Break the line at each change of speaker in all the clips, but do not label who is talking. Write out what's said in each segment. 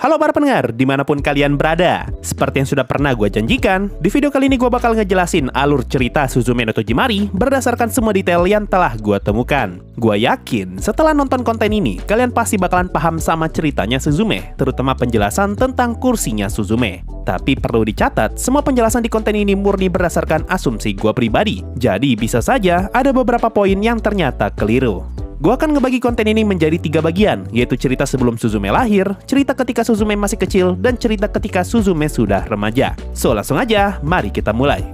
Halo para pendengar, dimanapun kalian berada. Seperti yang sudah pernah gue janjikan, di video kali ini gue bakal ngejelasin alur cerita Suzume no Tojimari berdasarkan semua detail yang telah gue temukan. Gue yakin setelah nonton konten ini, kalian pasti bakalan paham sama ceritanya Suzume, terutama penjelasan tentang kursinya Suzume. Tapi perlu dicatat, semua penjelasan di konten ini murni berdasarkan asumsi gue pribadi. Jadi bisa saja ada beberapa poin yang ternyata keliru. Gue akan ngebagi konten ini menjadi 3 bagian, yaitu cerita sebelum Suzume lahir, cerita ketika Suzume masih kecil, dan cerita ketika Suzume sudah remaja. So, langsung aja, mari kita mulai.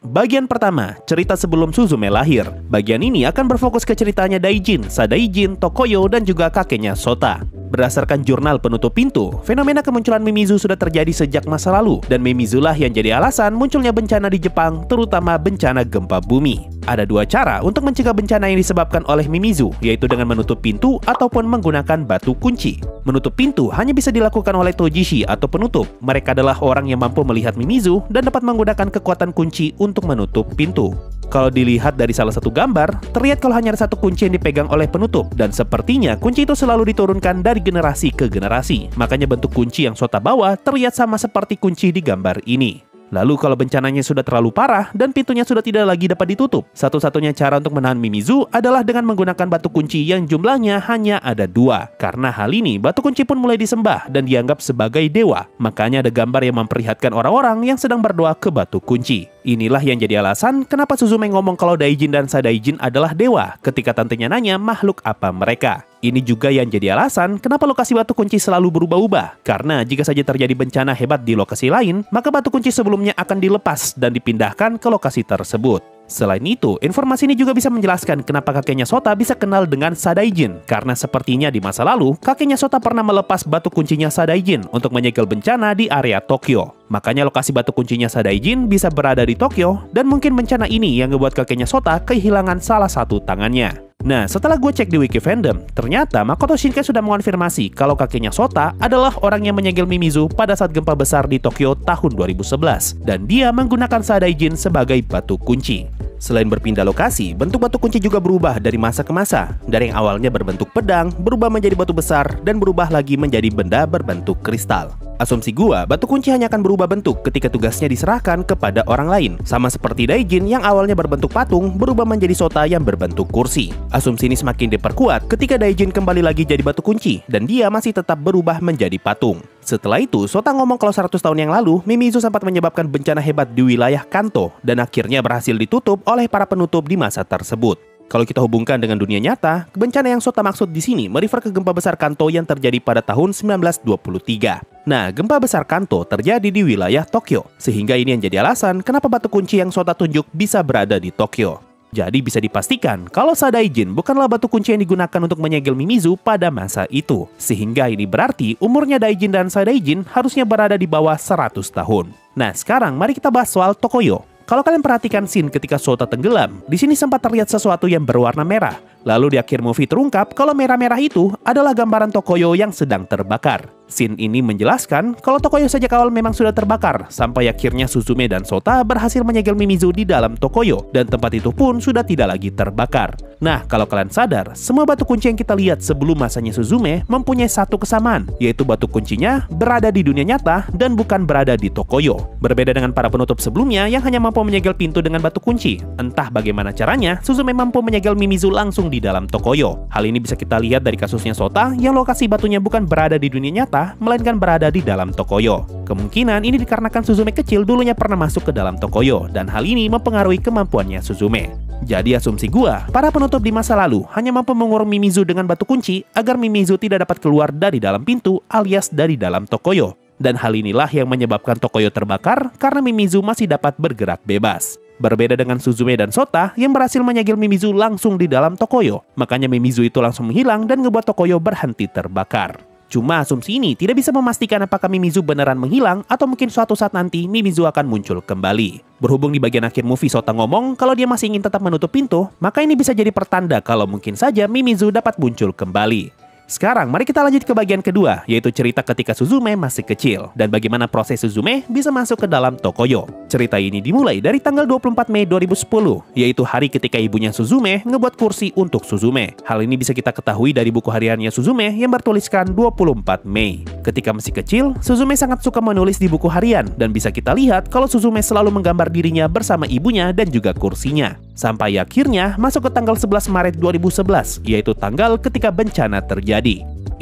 Bagian pertama, cerita sebelum Suzume lahir. Bagian ini akan berfokus ke ceritanya Daijin, Sadaijin, Tokoyo, dan juga kakeknya Sota. Berdasarkan jurnal penutup pintu, fenomena kemunculan Mimizu sudah terjadi sejak masa lalu, dan Mimizu lah yang jadi alasan munculnya bencana di Jepang, terutama bencana gempa bumi. Ada 2 cara untuk mencegah bencana yang disebabkan oleh Mimizu, yaitu dengan menutup pintu ataupun menggunakan batu kunci. Menutup pintu hanya bisa dilakukan oleh Tojishi atau penutup. Mereka adalah orang yang mampu melihat Mimizu dan dapat menggunakan kekuatan kunci untuk menutup pintu. Kalau dilihat dari salah satu gambar, terlihat kalau hanya ada 1 kunci yang dipegang oleh penutup, dan sepertinya kunci itu selalu diturunkan dari generasi ke generasi. Makanya bentuk kunci yang Sota bawa terlihat sama seperti kunci di gambar ini. Lalu kalau bencananya sudah terlalu parah dan pintunya sudah tidak lagi dapat ditutup, satu-satunya cara untuk menahan Mimizu adalah dengan menggunakan batu kunci yang jumlahnya hanya ada 2. Karena hal ini, batu kunci pun mulai disembah dan dianggap sebagai dewa. Makanya ada gambar yang memperlihatkan orang-orang yang sedang berdoa ke batu kunci. Inilah yang jadi alasan kenapa Suzume ngomong kalau Daijin dan Sadaijin adalah dewa ketika tantenya nanya makhluk apa mereka. Ini juga yang jadi alasan kenapa lokasi batu kunci selalu berubah-ubah. Karena jika saja terjadi bencana hebat di lokasi lain, maka batu kunci sebelumnya akan dilepas dan dipindahkan ke lokasi tersebut. Selain itu, informasi ini juga bisa menjelaskan kenapa kakeknya Sota bisa kenal dengan Sadaijin. Karena sepertinya di masa lalu, kakeknya Sota pernah melepas batu kuncinya Sadaijin untuk menyegel bencana di area Tokyo. Makanya lokasi batu kuncinya Sadaijin bisa berada di Tokyo, dan mungkin bencana ini yang membuat kakeknya Sota kehilangan salah satu tangannya. Nah, setelah gue cek di wiki fandom, ternyata Makoto Shinkai sudah mengonfirmasi kalau kakeknya Sota adalah orang yang menyegel Mimizu pada saat gempa besar di Tokyo tahun 2011, dan dia menggunakan Sadaijin sebagai batu kunci. Selain berpindah lokasi, bentuk batu kunci juga berubah dari masa ke masa. Dari yang awalnya berbentuk pedang, berubah menjadi batu besar, dan berubah lagi menjadi benda berbentuk kristal. Asumsi gua, batu kunci hanya akan berubah bentuk ketika tugasnya diserahkan kepada orang lain. Sama seperti Daijin yang awalnya berbentuk patung, berubah menjadi Sota yang berbentuk kursi. Asumsi ini semakin diperkuat ketika Daijin kembali lagi jadi batu kunci, dan dia masih tetap berubah menjadi patung. Setelah itu, Sota ngomong kalau 100 tahun yang lalu, Mimizu sempat menyebabkan bencana hebat di wilayah Kanto, dan akhirnya berhasil ditutup oleh para penutup di masa tersebut. Kalau kita hubungkan dengan dunia nyata, bencana yang Sota maksud di sini merefer ke gempa besar Kanto yang terjadi pada tahun 1923. Nah, gempa besar Kanto terjadi di wilayah Tokyo, sehingga ini yang jadi alasan kenapa batu kunci yang Sota tunjuk bisa berada di Tokyo. Jadi bisa dipastikan kalau Sadaijin bukanlah batu kunci yang digunakan untuk menyegel Mimizu pada masa itu. Sehingga ini berarti umurnya Daijin dan Sadaijin harusnya berada di bawah 100 tahun. Nah, sekarang mari kita bahas soal Tokoyo. Kalau kalian perhatikan scene ketika Sota tenggelam, di sini sempat terlihat sesuatu yang berwarna merah. Lalu di akhir movie terungkap kalau merah-merah itu adalah gambaran Tokoyo yang sedang terbakar. Scene ini menjelaskan kalau Tokoyo sejak awal memang sudah terbakar, sampai akhirnya Suzume dan Sota berhasil menyegel Mimizu di dalam Tokoyo, dan tempat itu pun sudah tidak lagi terbakar. Nah, kalau kalian sadar, semua batu kunci yang kita lihat sebelum masanya Suzume mempunyai satu kesamaan, yaitu batu kuncinya berada di dunia nyata dan bukan berada di Tokoyo. Berbeda dengan para penutup sebelumnya yang hanya mampu menyegel pintu dengan batu kunci. Entah bagaimana caranya, Suzume mampu menyegel Mimizu langsung di dalam Tokoyo. Hal ini bisa kita lihat dari kasusnya Sota yang lokasi batunya bukan berada di dunia nyata, melainkan berada di dalam Tokoyo. Kemungkinan ini dikarenakan Suzume kecil dulunya pernah masuk ke dalam Tokoyo, dan hal ini mempengaruhi kemampuannya Suzume. Jadi asumsi gua, para penutup di masa lalu hanya mampu mengurung Mimizu dengan batu kunci agar Mimizu tidak dapat keluar dari dalam pintu alias dari dalam Tokoyo. Dan hal inilah yang menyebabkan Tokoyo terbakar karena Mimizu masih dapat bergerak bebas. Berbeda dengan Suzume dan Sota yang berhasil menyegel Mimizu langsung di dalam Tokoyo. Makanya Mimizu itu langsung menghilang dan ngebuat Tokoyo berhenti terbakar. Cuma asumsi ini tidak bisa memastikan apakah Mimizu beneran menghilang atau mungkin suatu saat nanti Mimizu akan muncul kembali. Berhubung di bagian akhir movie Sota ngomong kalau dia masih ingin tetap menutup pintu, maka ini bisa jadi pertanda kalau mungkin saja Mimizu dapat muncul kembali. Sekarang mari kita lanjut ke bagian kedua, yaitu cerita ketika Suzume masih kecil dan bagaimana proses Suzume bisa masuk ke dalam Tokoyo. Cerita ini dimulai dari tanggal 24 Mei 2010, yaitu hari ketika ibunya Suzume ngebuat kursi untuk Suzume. Hal ini bisa kita ketahui dari buku hariannya Suzume yang bertuliskan 24 Mei. Ketika masih kecil, Suzume sangat suka menulis di buku harian dan bisa kita lihat kalau Suzume selalu menggambar dirinya bersama ibunya dan juga kursinya. Sampai akhirnya masuk ke tanggal 11 Maret 2011, yaitu tanggal ketika bencana terjadi.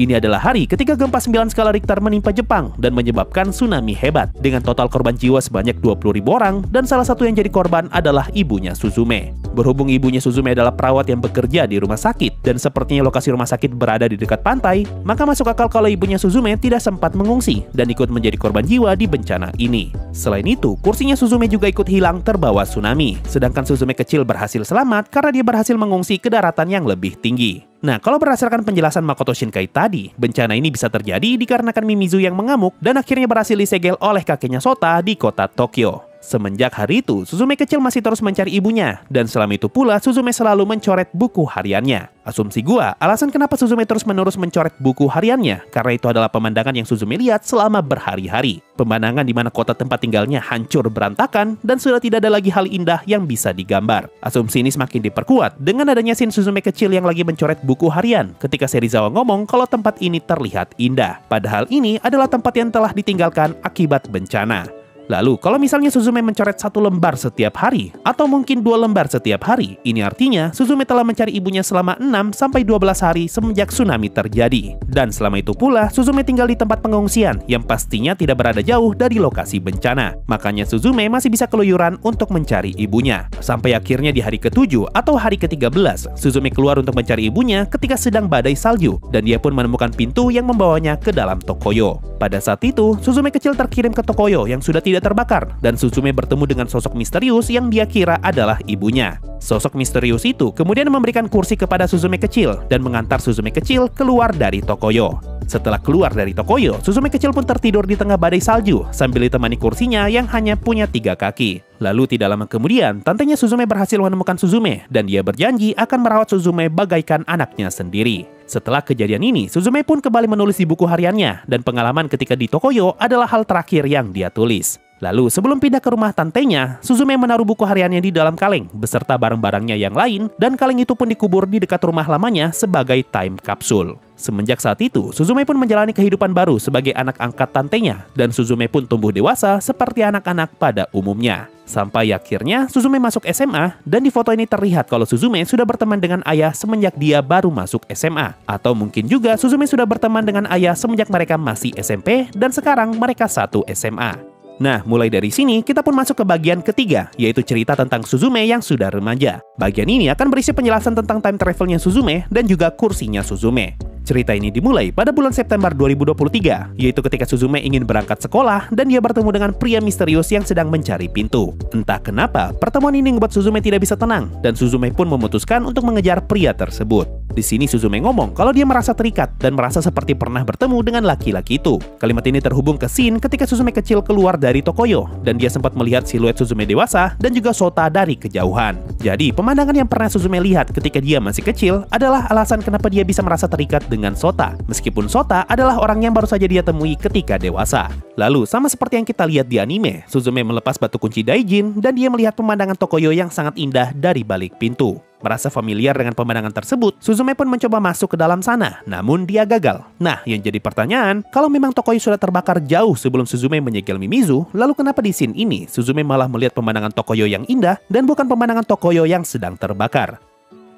Ini adalah hari ketika gempa 9 skala Richter menimpa Jepang dan menyebabkan tsunami hebat dengan total korban jiwa sebanyak 20.000 orang dan salah satu yang jadi korban adalah ibunya Suzume. Berhubung ibunya Suzume adalah perawat yang bekerja di rumah sakit dan sepertinya lokasi rumah sakit berada di dekat pantai, maka masuk akal kalau ibunya Suzume tidak sempat mengungsi dan ikut menjadi korban jiwa di bencana ini. Selain itu, kursinya Suzume juga ikut hilang terbawa tsunami, sedangkan Suzume kecil berhasil selamat karena dia berhasil mengungsi ke daratan yang lebih tinggi. Nah, kalau berdasarkan penjelasan Makoto Shinkai tadi, bencana ini bisa terjadi dikarenakan Mimizu yang mengamuk dan akhirnya berhasil disegel oleh kakeknya Sota di kota Tokyo. Semenjak hari itu, Suzume kecil masih terus mencari ibunya, dan selama itu pula Suzume selalu mencoret buku hariannya. Asumsi gua, alasan kenapa Suzume terus-menerus mencoret buku hariannya, karena itu adalah pemandangan yang Suzume lihat selama berhari-hari. Pemandangan di mana kota tempat tinggalnya hancur berantakan, dan sudah tidak ada lagi hal indah yang bisa digambar. Asumsi ini semakin diperkuat dengan adanya scene Suzume kecil yang lagi mencoret buku harian, ketika Serizawa ngomong kalau tempat ini terlihat indah. Padahal ini adalah tempat yang telah ditinggalkan akibat bencana. Lalu, kalau misalnya Suzume mencoret 1 lembar setiap hari, atau mungkin 2 lembar setiap hari, ini artinya Suzume telah mencari ibunya selama 6-12 hari semenjak tsunami terjadi. Dan selama itu pula, Suzume tinggal di tempat pengungsian yang pastinya tidak berada jauh dari lokasi bencana. Makanya Suzume masih bisa keluyuran untuk mencari ibunya. Sampai akhirnya di hari ke-7 atau hari ke-13, Suzume keluar untuk mencari ibunya ketika sedang badai salju, dan dia pun menemukan pintu yang membawanya ke dalam Tokoyo. Pada saat itu, Suzume kecil terkirim ke Tokoyo yang sudah tidak terbakar, dan Suzume bertemu dengan sosok misterius yang dia kira adalah ibunya. Sosok misterius itu kemudian memberikan kursi kepada Suzume kecil dan mengantar Suzume kecil keluar dari Tokoyo. Setelah keluar dari Tokoyo, Suzume kecil pun tertidur di tengah badai salju sambil ditemani kursinya yang hanya punya 3 kaki. Lalu tidak lama kemudian, tantenya Suzume berhasil menemukan Suzume dan dia berjanji akan merawat Suzume bagaikan anaknya sendiri. Setelah kejadian ini, Suzume pun kembali menulis di buku hariannya dan pengalaman ketika di Tokoyo adalah hal terakhir yang dia tulis. Lalu sebelum pindah ke rumah tantenya, Suzume menaruh buku hariannya di dalam kaleng beserta barang-barangnya yang lain, dan kaleng itu pun dikubur di dekat rumah lamanya sebagai time capsule. Semenjak saat itu, Suzume pun menjalani kehidupan baru sebagai anak angkat tantenya, dan Suzume pun tumbuh dewasa seperti anak-anak pada umumnya. Sampai akhirnya Suzume masuk SMA, dan di foto ini terlihat kalau Suzume sudah berteman dengan ayah semenjak dia baru masuk SMA. Atau mungkin juga Suzume sudah berteman dengan ayah semenjak mereka masih SMP, dan sekarang mereka satu SMA. Nah, mulai dari sini kita pun masuk ke bagian ketiga, yaitu cerita tentang Suzume yang sudah remaja. Bagian ini akan berisi penjelasan tentang time travelnya Suzume dan juga kursinya Suzume. Cerita ini dimulai pada bulan September 2023, yaitu ketika Suzume ingin berangkat sekolah dan dia bertemu dengan pria misterius yang sedang mencari pintu. Entah kenapa, pertemuan ini membuat Suzume tidak bisa tenang, dan Suzume pun memutuskan untuk mengejar pria tersebut. Di sini Suzume ngomong kalau dia merasa terikat dan merasa seperti pernah bertemu dengan laki-laki itu. Kalimat ini terhubung ke scene ketika Suzume kecil keluar dari Tokoyo, dan dia sempat melihat siluet Suzume dewasa dan juga Sota dari kejauhan. Jadi, pemandangan yang pernah Suzume lihat ketika dia masih kecil adalah alasan kenapa dia bisa merasa terikat dengan Sota, meskipun Sota adalah orang yang baru saja dia temui ketika dewasa. Lalu, sama seperti yang kita lihat di anime, Suzume melepas batu kunci Daijin dan dia melihat pemandangan Tokoyo yang sangat indah dari balik pintu. Merasa familiar dengan pemandangan tersebut, Suzume pun mencoba masuk ke dalam sana, namun dia gagal. Nah, yang jadi pertanyaan, kalau memang Tokoyo sudah terbakar jauh sebelum Suzume menyegel Mimizu, lalu kenapa di scene ini Suzume malah melihat pemandangan Tokoyo yang indah dan bukan pemandangan Tokoyo yang sedang terbakar?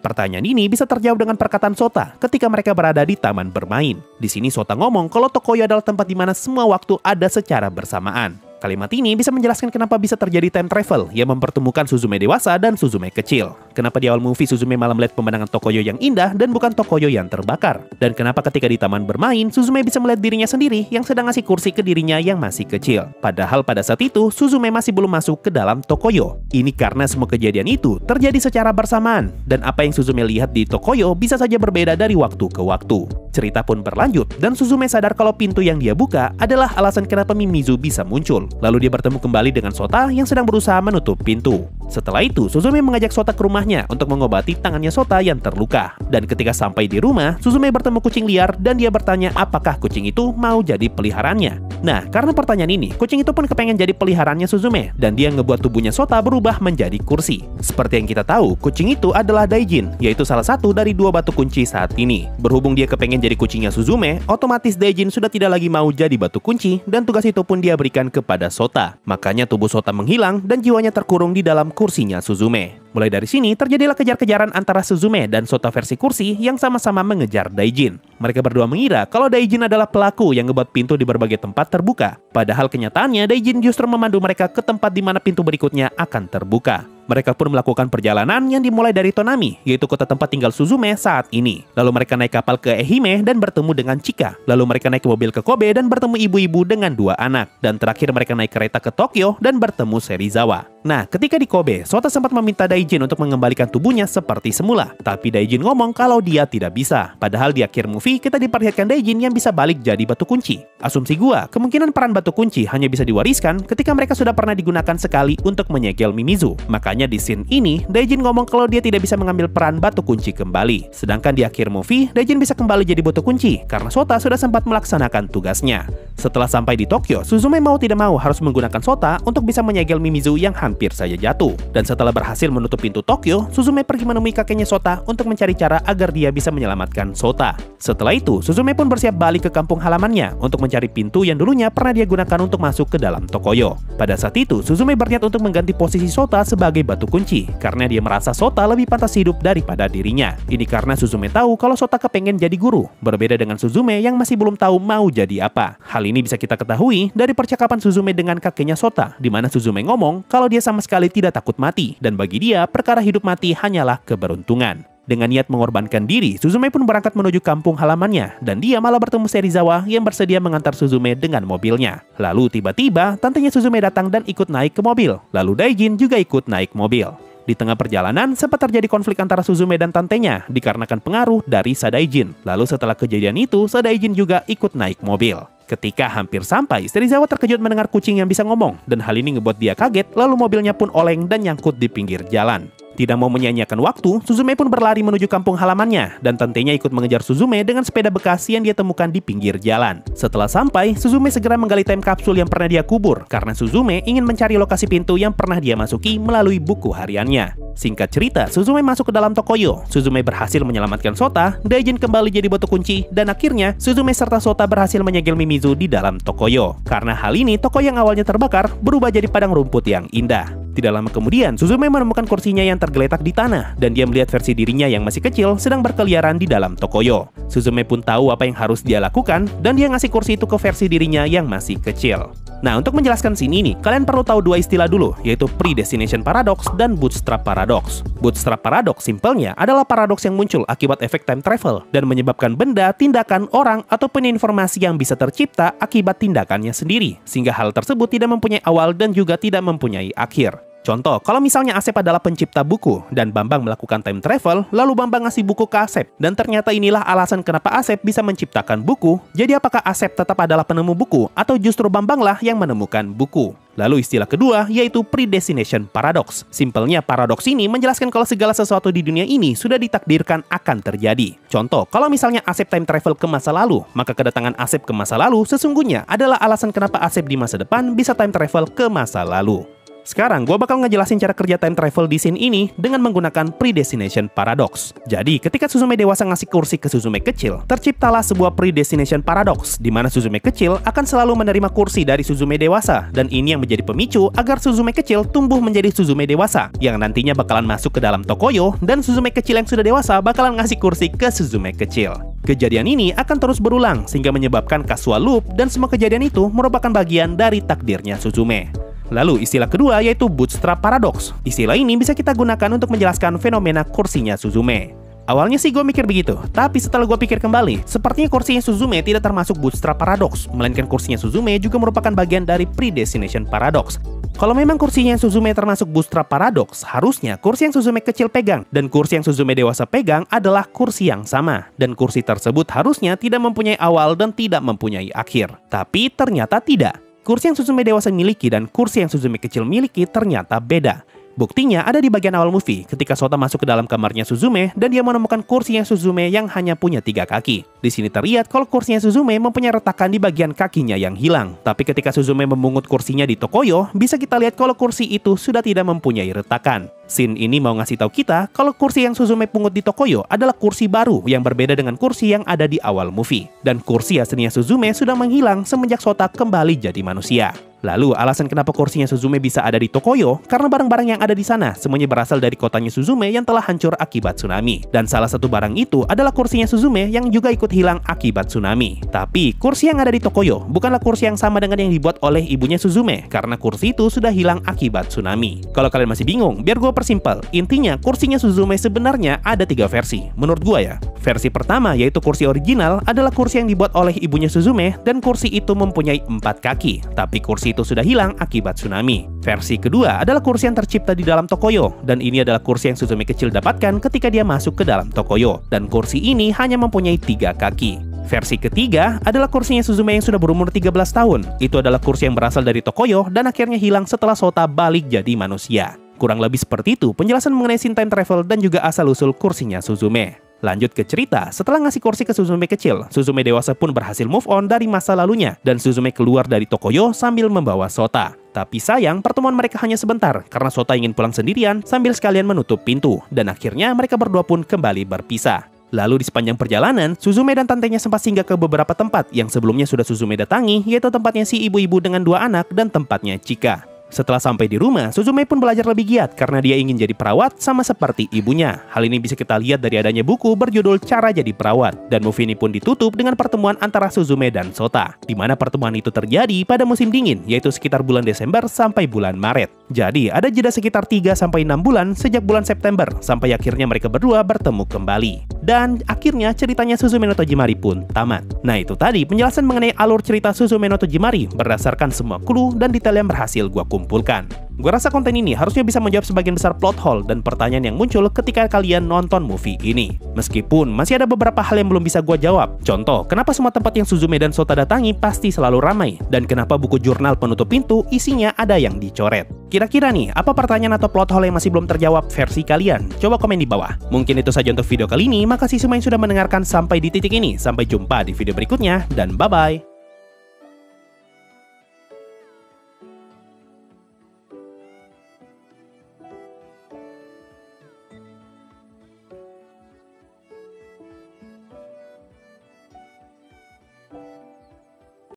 Pertanyaan ini bisa terjawab dengan perkataan Sota ketika mereka berada di taman bermain. Di sini Sota ngomong kalau Tokoyo adalah tempat di mana semua waktu ada secara bersamaan. Kalimat ini bisa menjelaskan kenapa bisa terjadi time travel yang mempertemukan Suzume dewasa dan Suzume kecil. Kenapa di awal movie Suzume malah melihat pemandangan Tokoyo yang indah dan bukan Tokoyo yang terbakar. Dan kenapa ketika di taman bermain, Suzume bisa melihat dirinya sendiri yang sedang ngasih kursi ke dirinya yang masih kecil. Padahal pada saat itu, Suzume masih belum masuk ke dalam Tokoyo. Ini karena semua kejadian itu terjadi secara bersamaan. Dan apa yang Suzume lihat di Tokoyo bisa saja berbeda dari waktu ke waktu. Cerita pun berlanjut, dan Suzume sadar kalau pintu yang dia buka adalah alasan kenapa Mimizu bisa muncul. Lalu dia bertemu kembali dengan Sota yang sedang berusaha menutup pintu. Setelah itu, Suzume mengajak Sota ke rumahnya untuk mengobati tangannya Sota yang terluka. Dan ketika sampai di rumah, Suzume bertemu kucing liar dan dia bertanya apakah kucing itu mau jadi peliharaannya. Nah, karena pertanyaan ini, kucing itu pun kepengen jadi peliharaannya Suzume, dan dia ngebuat tubuhnya Sota berubah menjadi kursi. Seperti yang kita tahu, kucing itu adalah Daijin, yaitu salah satu dari 2 batu kunci saat ini. Berhubung dia kepengen jadi kucingnya Suzume, otomatis Daijin sudah tidak lagi mau jadi batu kunci, dan tugas itu pun dia berikan kepada Sota. Makanya tubuh Sota menghilang dan jiwanya terkurung di dalam kursinya Suzume. Mulai dari sini, terjadilah kejar-kejaran antara Suzume dan Sota versi kursi yang sama-sama mengejar Daijin. Mereka berdua mengira kalau Daijin adalah pelaku yang ngebuat pintu di berbagai tempat terbuka. Padahal kenyataannya Daijin justru memandu mereka ke tempat di mana pintu berikutnya akan terbuka. Mereka pun melakukan perjalanan yang dimulai dari Tonami, yaitu kota tempat tinggal Suzume saat ini. Lalu mereka naik kapal ke Ehime dan bertemu dengan Chika. Lalu mereka naik mobil ke Kobe dan bertemu ibu-ibu dengan 2 anak. Dan terakhir mereka naik kereta ke Tokyo dan bertemu Serizawa. Nah, ketika di Kobe, Sota sempat meminta Daijin untuk mengembalikan tubuhnya seperti semula. Tapi Daijin ngomong kalau dia tidak bisa. Padahal di akhir movie kita diperlihatkan Daijin yang bisa balik jadi batu kunci. Asumsi gua, kemungkinan peran batu kunci hanya bisa diwariskan ketika mereka sudah pernah digunakan sekali untuk menyegel Mimizu. Makanya di scene ini, Daijin ngomong kalau dia tidak bisa mengambil peran batu kunci kembali. Sedangkan di akhir movie, Daijin bisa kembali jadi batu kunci karena Sota sudah sempat melaksanakan tugasnya. Setelah sampai di Tokyo, Suzume mau tidak mau harus menggunakan Sota untuk bisa menyegel Mimizu yang hampir saja jatuh. Dan setelah berhasil menutup pintu Tokyo, Suzume pergi menemui kakeknya Sota untuk mencari cara agar dia bisa menyelamatkan Sota. Setelah itu, Suzume pun bersiap balik ke kampung halamannya untuk mencari pintu yang dulunya pernah dia gunakan untuk masuk ke dalam Tokoyo. Pada saat itu, Suzume berniat untuk mengganti posisi Sota sebagai batu kunci karena dia merasa Sota lebih pantas hidup daripada dirinya. Ini karena Suzume tahu kalau Sota kepengen jadi guru, berbeda dengan Suzume yang masih belum tahu mau jadi apa. Hal ini bisa kita ketahui dari percakapan Suzume dengan kakeknya Sota, di mana Suzume ngomong kalau dia sama sekali tidak takut mati, dan bagi dia, perkara hidup mati hanyalah keberuntungan. Dengan niat mengorbankan diri, Suzume pun berangkat menuju kampung halamannya, dan dia malah bertemu Serizawa yang bersedia mengantar Suzume dengan mobilnya. Lalu tiba-tiba, tantenya Suzume datang dan ikut naik ke mobil. Lalu Daijin juga ikut naik mobil. Di tengah perjalanan, sempat terjadi konflik antara Suzume dan tantenya, dikarenakan pengaruh dari Sadaijin. Lalu setelah kejadian itu, Sadaijin juga ikut naik mobil. Ketika hampir sampai, Serizawa terkejut mendengar kucing yang bisa ngomong, dan hal ini ngebuat dia kaget, lalu mobilnya pun oleng dan nyangkut di pinggir jalan. Tidak mau menyia-nyiakan waktu, Suzume pun berlari menuju kampung halamannya, dan tantenya ikut mengejar Suzume dengan sepeda bekas yang dia temukan di pinggir jalan. Setelah sampai, Suzume segera menggali time kapsul yang pernah dia kubur, karena Suzume ingin mencari lokasi pintu yang pernah dia masuki melalui buku hariannya. Singkat cerita, Suzume masuk ke dalam Tokoyo. Suzume berhasil menyelamatkan Sota, Daijin kembali jadi batu kunci, dan akhirnya Suzume serta Sota berhasil menyegel Mimizu di dalam Tokoyo. Karena hal ini, Tokoyo yang awalnya terbakar berubah jadi padang rumput yang indah. Tidak lama kemudian, Suzume menemukan kursinya yang tergeletak di tanah, dan dia melihat versi dirinya yang masih kecil sedang berkeliaran di dalam Tokoyo. Suzume pun tahu apa yang harus dia lakukan, dan dia ngasih kursi itu ke versi dirinya yang masih kecil. Nah, untuk menjelaskan scene ini, kalian perlu tahu 2 istilah dulu, yaitu Predestination Paradox dan Bootstrap Paradox. Bootstrap Paradox simpelnya adalah paradoks yang muncul akibat efek time travel, dan menyebabkan benda, tindakan, orang, ataupun informasi yang bisa tercipta akibat tindakannya sendiri, sehingga hal tersebut tidak mempunyai awal dan juga tidak mempunyai akhir. Contoh, kalau misalnya Asep adalah pencipta buku, dan Bambang melakukan time travel, lalu Bambang ngasih buku ke Asep, dan ternyata inilah alasan kenapa Asep bisa menciptakan buku, jadi apakah Asep tetap adalah penemu buku, atau justru Bambanglah yang menemukan buku? Lalu istilah kedua, yaitu Predestination Paradox. Simpelnya, paradoks ini menjelaskan kalau segala sesuatu di dunia ini sudah ditakdirkan akan terjadi. Contoh, kalau misalnya Asep time travel ke masa lalu, maka kedatangan Asep ke masa lalu sesungguhnya adalah alasan kenapa Asep di masa depan bisa time travel ke masa lalu. Sekarang gue bakal ngejelasin cara kerja time travel di scene ini dengan menggunakan Predestination Paradox. Jadi, ketika Suzume dewasa ngasih kursi ke Suzume kecil, terciptalah sebuah Predestination Paradox, di mana Suzume kecil akan selalu menerima kursi dari Suzume dewasa, dan ini yang menjadi pemicu agar Suzume kecil tumbuh menjadi Suzume dewasa, yang nantinya bakalan masuk ke dalam Tokoyo, dan Suzume kecil yang sudah dewasa bakalan ngasih kursi ke Suzume kecil. Kejadian ini akan terus berulang, sehingga menyebabkan casual loop, dan semua kejadian itu merupakan bagian dari takdirnya Suzume. Lalu istilah kedua yaitu Bootstrap Paradox. Istilah ini bisa kita gunakan untuk menjelaskan fenomena kursinya Suzume. Awalnya sih gue mikir begitu, tapi setelah gue pikir kembali, sepertinya kursinya Suzume tidak termasuk Bootstrap Paradox, melainkan kursinya Suzume juga merupakan bagian dari Predestination Paradox. Kalau memang kursinya Suzume termasuk Bootstrap Paradox, harusnya kursi yang Suzume kecil pegang dan kursi yang Suzume dewasa pegang adalah kursi yang sama. Dan kursi tersebut harusnya tidak mempunyai awal dan tidak mempunyai akhir. Tapi ternyata tidak. Kursi yang Suzume dewasa miliki dan kursi yang Suzume kecil miliki ternyata beda. Buktinya ada di bagian awal movie ketika Sota masuk ke dalam kamarnya Suzume dan dia menemukan kursinya Suzume yang hanya punya 3 kaki. Di sini terlihat kalau kursinya Suzume mempunyai retakan di bagian kakinya yang hilang. Tapi ketika Suzume memungut kursinya di Tokoyo, bisa kita lihat kalau kursi itu sudah tidak mempunyai retakan. Scene ini mau ngasih tahu kita kalau kursi yang Suzume pungut di Tokoyo adalah kursi baru yang berbeda dengan kursi yang ada di awal movie. Dan kursi aslinya Suzume sudah menghilang semenjak Sota kembali jadi manusia. Lalu alasan kenapa kursinya Suzume bisa ada di Tokoyo karena barang-barang yang ada di sana semuanya berasal dari kotanya Suzume yang telah hancur akibat tsunami. Dan salah satu barang itu adalah kursinya Suzume yang juga ikut hilang akibat tsunami. Tapi kursi yang ada di Tokoyo bukanlah kursi yang sama dengan yang dibuat oleh ibunya Suzume karena kursi itu sudah hilang akibat tsunami. Kalau kalian masih bingung, biar gue persimpel. Intinya kursinya Suzume sebenarnya ada 3 versi. Menurut gue ya. Versi pertama yaitu kursi original adalah kursi yang dibuat oleh ibunya Suzume dan kursi itu mempunyai 4 kaki. Tapi kursi itu sudah hilang akibat tsunami. Versi kedua adalah kursi yang tercipta di dalam Tokoyo dan ini adalah kursi yang Suzume kecil dapatkan ketika dia masuk ke dalam Tokoyo dan kursi ini hanya mempunyai 3 kaki. Versi ketiga adalah kursinya Suzume yang sudah berumur 13 tahun. Itu adalah kursi yang berasal dari Tokoyo dan akhirnya hilang setelah Sota balik jadi manusia. Kurang lebih seperti itu penjelasan mengenai scene time travel dan juga asal-usul kursinya Suzume. Lanjut ke cerita, setelah ngasih kursi ke Suzume kecil, Suzume dewasa pun berhasil move on dari masa lalunya dan Suzume keluar dari Tokoyo sambil membawa Sota. Tapi sayang, pertemuan mereka hanya sebentar karena Sota ingin pulang sendirian sambil sekalian menutup pintu dan akhirnya mereka berdua pun kembali berpisah. Lalu di sepanjang perjalanan, Suzume dan tantenya sempat singgah ke beberapa tempat yang sebelumnya sudah Suzume datangi, yaitu tempatnya si ibu-ibu dengan 2 anak dan tempatnya Chika. Setelah sampai di rumah, Suzume pun belajar lebih giat karena dia ingin jadi perawat sama seperti ibunya. Hal ini bisa kita lihat dari adanya buku berjudul Cara Jadi Perawat. Dan movie ini pun ditutup dengan pertemuan antara Suzume dan Sota, di mana pertemuan itu terjadi pada musim dingin, yaitu sekitar bulan Desember sampai bulan Maret. Jadi ada jeda sekitar 3-6 bulan sejak bulan September sampai akhirnya mereka berdua bertemu kembali. Dan akhirnya ceritanya Suzume no Tojimari pun tamat. Nah itu tadi penjelasan mengenai alur cerita Suzume no Tojimari berdasarkan semua clue dan detail yang berhasil gua kumpulkan. Gue rasa konten ini harusnya bisa menjawab sebagian besar plot hole dan pertanyaan yang muncul ketika kalian nonton movie ini. Meskipun masih ada beberapa hal yang belum bisa gue jawab. Contoh, kenapa semua tempat yang Suzume dan Sota datangi pasti selalu ramai? Dan kenapa buku jurnal penutup pintu isinya ada yang dicoret? Kira-kira nih, apa pertanyaan atau plot hole yang masih belum terjawab versi kalian? Coba komen di bawah. Mungkin itu saja untuk video kali ini. Makasih semua yang sudah mendengarkan sampai di titik ini. Sampai jumpa di video berikutnya dan bye-bye.